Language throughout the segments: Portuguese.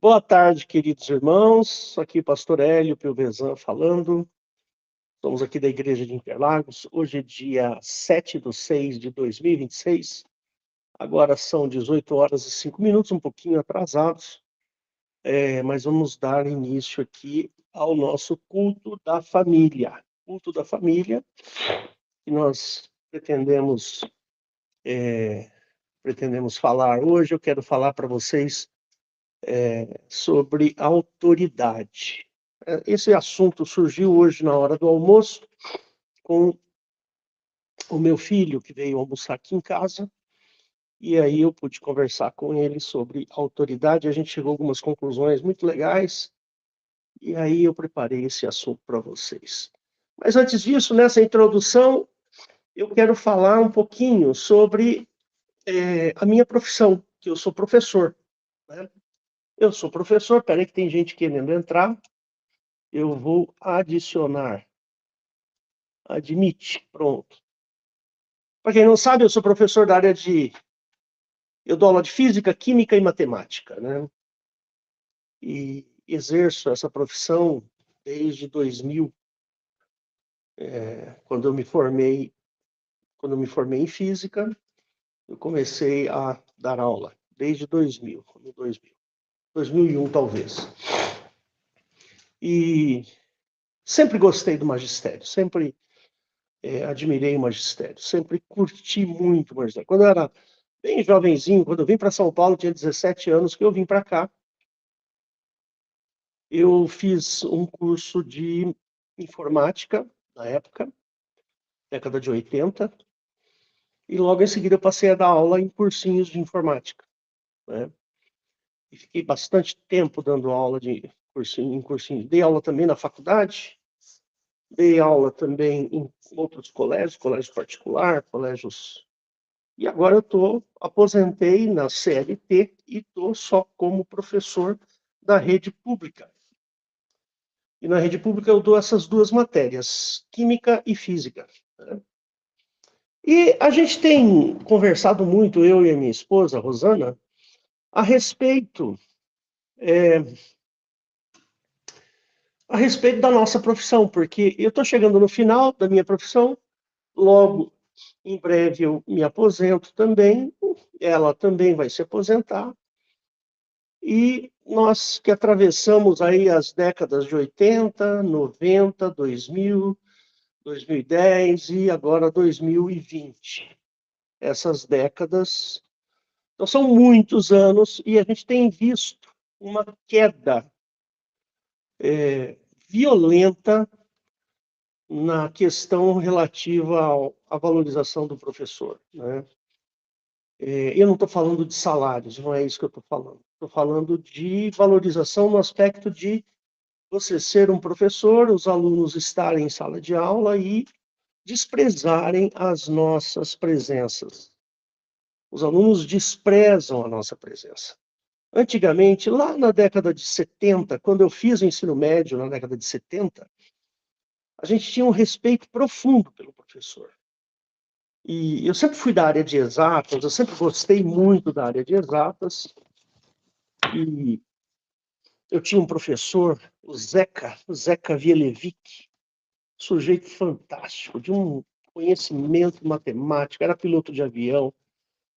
Boa tarde, queridos irmãos. Aqui Pastor Hélio Piovesan falando. Estamos aqui da Igreja de Interlagos. Hoje é dia 7/6/2026. Agora são 18 horas e 5 minutos, um pouquinho atrasados, mas vamos dar início aqui ao nosso culto da família. Culto da família, que nós pretendemos falar hoje. Eu quero falar para vocês sobre autoridade. Esse assunto surgiu hoje na hora do almoço com o meu filho, que veio almoçar aqui em casa, e aí eu pude conversar com ele sobre autoridade. A gente chegou a algumas conclusões muito legais, e aí eu preparei esse assunto para vocês. Mas antes disso, nessa introdução, eu quero falar um pouquinho sobre a minha profissão, que eu sou professor, né? Eu sou professor, peraí que tem gente querendo entrar. Eu vou adicionar. Admite, pronto. Para quem não sabe, eu sou professor da área de... Eu dou aula de física, química e matemática, né? E exerço essa profissão desde 2000, quando eu me formei em física, eu comecei a dar aula desde 2000, 2001 talvez. E sempre gostei do magistério, sempre admirei o magistério, sempre curti muito o magistério. Quando eu era bem jovenzinho, quando eu vim para São Paulo, tinha 17 anos que eu vim para cá. Eu fiz um curso de informática, na época, década de 80, e logo em seguida eu passei a dar aula em cursinhos de informática, né? E fiquei bastante tempo dando aula em cursinho. Dei aula também na faculdade, dei aula também em outros colégios, colégio particular, colégios... E agora aposentei na CLT e estou só como professor da rede pública. E na rede pública eu dou essas duas matérias, química e física, né? E a gente tem conversado muito, eu e a minha esposa, Rosana, a respeito, é, a respeito da nossa profissão, porque eu estou chegando no final da minha profissão, logo, em breve eu me aposento também, ela também vai se aposentar, e nós que atravessamos aí as décadas de 80, 90, 2000, 2010 e agora 2020. Essas décadas, então são muitos anos e a gente tem visto uma queda violenta na questão relativa à valorização do professor, né? Eu não estou falando de salários, não é isso que eu estou falando. Estou falando de valorização no aspecto de você ser um professor, os alunos estarem em sala de aula e desprezarem as nossas presenças. Os alunos desprezam a nossa presença. Antigamente, lá na década de 70, quando eu fiz o ensino médio, na década de 70, a gente tinha um respeito profundo pelo professor. E eu sempre fui da área de exatas, eu sempre gostei muito da área de exatas. E eu tinha um professor, o Zeca Vielevic, sujeito fantástico, de um conhecimento matemático, era piloto de avião.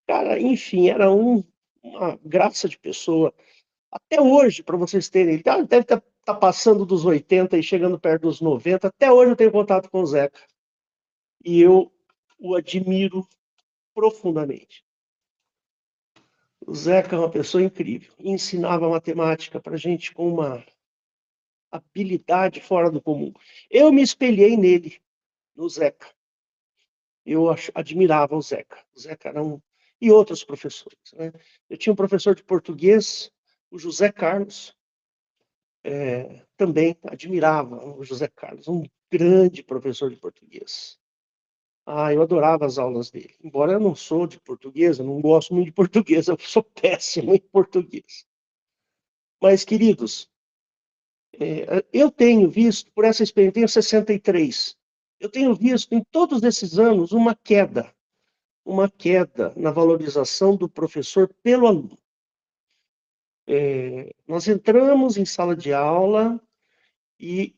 Cara, enfim, era uma graça de pessoa. Até hoje, para vocês terem, ele deve estar passando dos 80 e chegando perto dos 90. Até hoje eu tenho contato com o Zeca. E eu o admiro profundamente. O Zeca é uma pessoa incrível. Ensinava matemática para a gente com uma habilidade fora do comum. Eu me espelhei nele, no Zeca. Eu admirava o Zeca. O Zeca era um... E outros professores, né? Eu tinha um professor de português, o José Carlos, também admirava o José Carlos, um grande professor de português. Eu adorava as aulas dele. Embora eu não sou de português, eu não gosto muito de português, eu sou péssimo em português. Mas, queridos, eu tenho visto, por essa experiência, tenho 63, eu tenho visto em todos esses anos uma queda na valorização do professor pelo aluno. Nós entramos em sala de aula e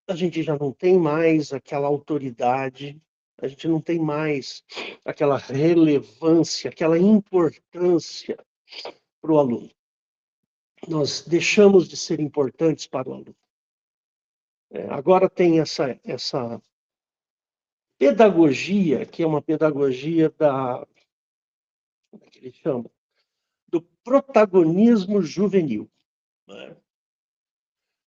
a gente já não tem mais aquela autoridade, a gente não tem mais aquela relevância, aquela importância para o aluno. Nós deixamos de ser importantes para o aluno. Agora tem essa pedagogia, que é uma pedagogia como é que ele chama? Do protagonismo juvenil. Né?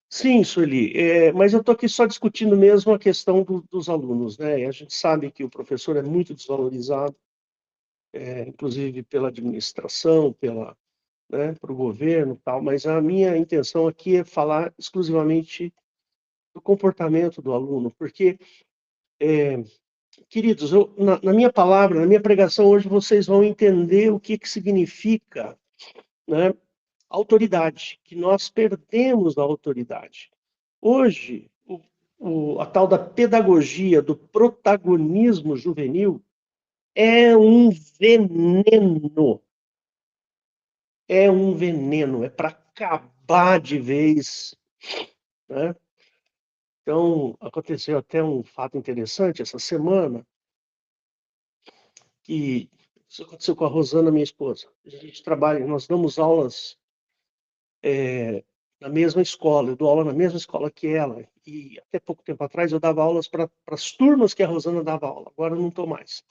Sim, Sueli, mas eu estou aqui só discutindo mesmo a questão dos alunos, né? A gente sabe que o professor é muito desvalorizado, inclusive pela administração, né, para o governo, tal. Mas a minha intenção aqui é falar exclusivamente do comportamento do aluno, porque, queridos, na minha palavra, na minha pregação hoje, vocês vão entender o que significa, né, autoridade, que nós perdemos a autoridade. Hoje, a tal da pedagogia do protagonismo juvenil é um veneno. É um veneno, é para acabar de vez, né? Então, aconteceu até um fato interessante essa semana, que isso aconteceu com a Rosana, minha esposa. A gente trabalha, nós damos aulas na mesma escola, eu dou aula na mesma escola que ela, e até pouco tempo atrás eu dava aulas para as turmas que a Rosana dava aula, agora eu não estou mais.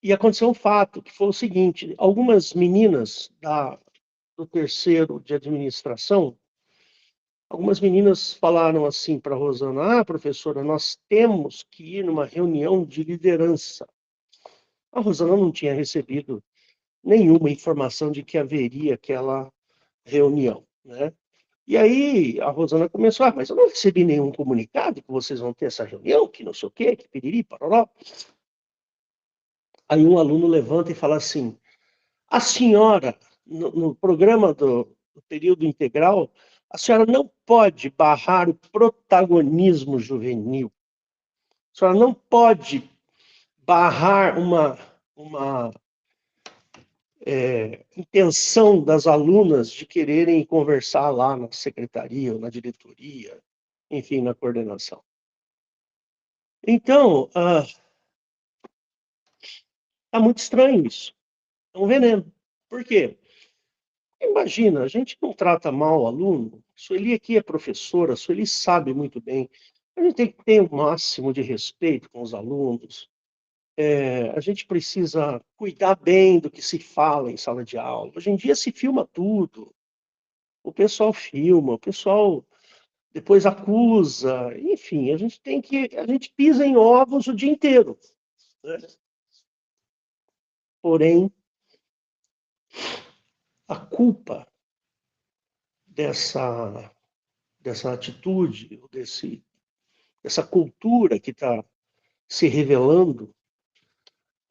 E aconteceu um fato, que foi o seguinte, algumas meninas do terceiro de administração, algumas meninas falaram assim para a Rosana, professora, nós temos que ir numa reunião de liderança. A Rosana não tinha recebido nenhuma informação de que haveria aquela reunião, né? E aí a Rosana começou, mas eu não recebi nenhum comunicado que vocês vão ter essa reunião, que não sei o quê, que piriri, paroró. Aí um aluno levanta e fala assim, a senhora, no programa do período integral, a senhora não pode barrar o protagonismo juvenil. A senhora não pode barrar uma intenção das alunas de quererem conversar lá na secretaria ou na diretoria, enfim, na coordenação. Então, tá muito estranho isso. É um veneno. Por quê? Imagina, a gente não trata mal o aluno. Sueli aqui é professora, Sueli sabe muito bem. A gente tem que ter o máximo de respeito com os alunos. A gente precisa cuidar bem do que se fala em sala de aula. Hoje em dia se filma tudo. O pessoal filma, o pessoal depois acusa. Enfim, a gente pisa em ovos o dia inteiro. Né? Porém, a culpa dessa atitude, dessa cultura que está se revelando,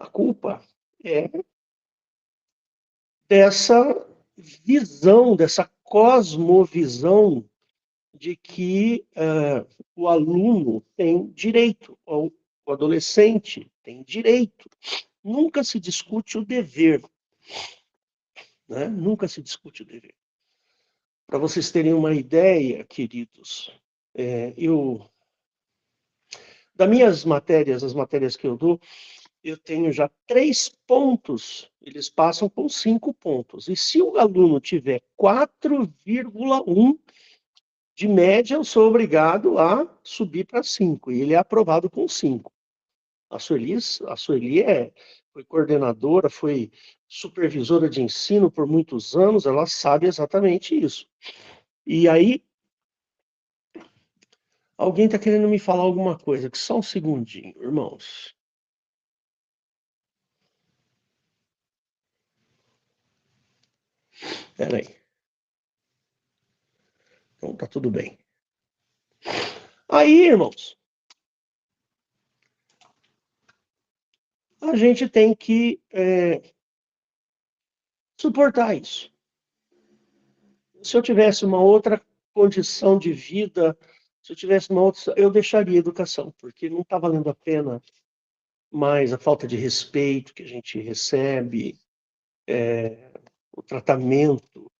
a culpa é dessa visão, dessa cosmovisão de que o aluno tem direito, ou o adolescente tem direito. Nunca se discute o dever, né? Nunca se discute o dever. Para vocês terem uma ideia, queridos, das minhas matérias, as matérias que eu dou, eu tenho já 3 pontos, eles passam com 5 pontos. E se o aluno tiver 4,1 de média, eu sou obrigado a subir para 5, e ele é aprovado com 5. A Sueli foi coordenadora, foi supervisora de ensino por muitos anos, ela sabe exatamente isso. E aí, alguém está querendo me falar alguma coisa, que só um segundinho, irmãos. Espera aí. Então, tá tudo bem. Aí, irmãos, a gente tem que suportar isso. Se eu tivesse uma outra condição de vida, se eu tivesse uma outra, eu deixaria a educação, porque não está valendo a pena mais a falta de respeito que a gente recebe, o tratamento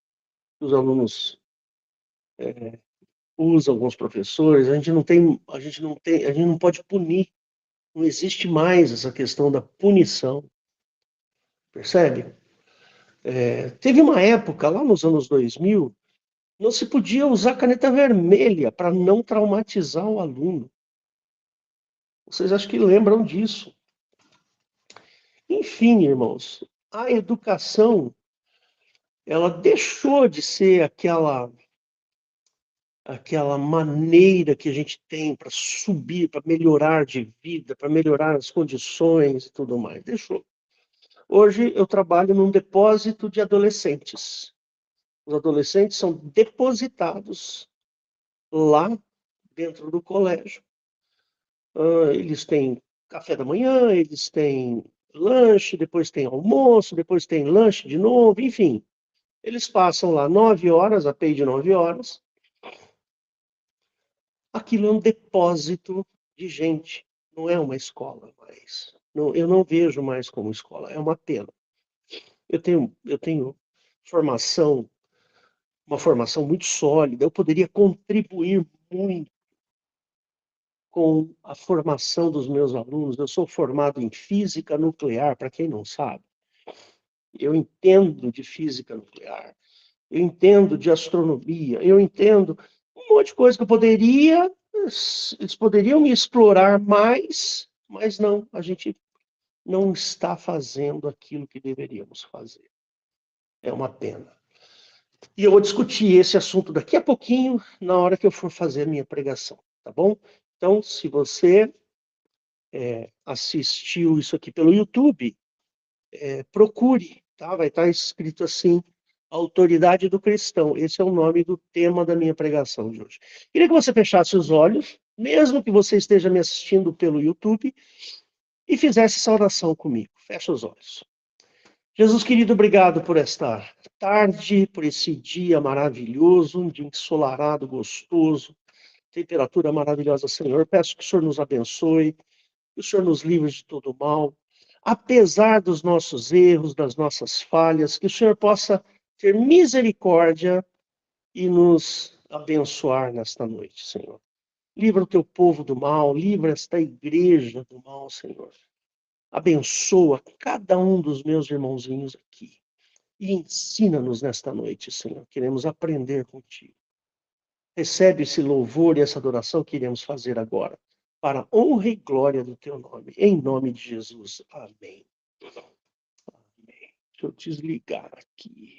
que os alunos usam, alguns professores, a gente não pode punir. Não existe mais essa questão da punição, percebe? Teve uma época, lá nos anos 2000, não se podia usar caneta vermelha para não traumatizar o aluno. Vocês acho que lembram disso. Enfim, irmãos, a educação, ela deixou de ser aquela maneira que a gente tem para subir, para melhorar de vida, para melhorar as condições e tudo mais. Deixou. Hoje eu trabalho num depósito de adolescentes. Os adolescentes são depositados lá dentro do colégio. Eles têm café da manhã, eles têm lanche, depois tem almoço, depois tem lanche de novo, enfim. Eles passam lá 9 horas, a API de 9 horas. Aquilo é um depósito de gente, não é uma escola mais. Não, eu não vejo mais como escola, é uma pena. Eu tenho formação, uma formação muito sólida, eu poderia contribuir muito com a formação dos meus alunos. Eu sou formado em física nuclear, para quem não sabe. Eu entendo de física nuclear, eu entendo de astronomia, eu entendo um monte de coisa que eles poderiam me explorar mais, mas não, a gente não está fazendo aquilo que deveríamos fazer. É uma pena. E eu vou discutir esse assunto daqui a pouquinho, na hora que eu for fazer a minha pregação, tá bom? Então, se você assistiu isso aqui pelo YouTube, procure, tá? Vai estar escrito assim, Autoridade do Cristão. Esse é o nome do tema da minha pregação de hoje. Queria que você fechasse os olhos, mesmo que você esteja me assistindo pelo YouTube, e fizesse essa oração comigo. Fecha os olhos. Jesus querido, obrigado por esta tarde, por esse dia maravilhoso, um dia ensolarado, gostoso, temperatura maravilhosa, Senhor. Peço que o Senhor nos abençoe, que o Senhor nos livre de todo mal, apesar dos nossos erros, das nossas falhas, que o Senhor possa ter misericórdia e nos abençoar nesta noite, Senhor. Livra o teu povo do mal, livra esta igreja do mal, Senhor. Abençoa cada um dos meus irmãozinhos aqui e ensina-nos nesta noite, Senhor. Queremos aprender contigo. Recebe esse louvor e essa adoração que iremos fazer agora, para a honra e glória do teu nome. Em nome de Jesus. Amém. Amém. Deixa eu desligar aqui.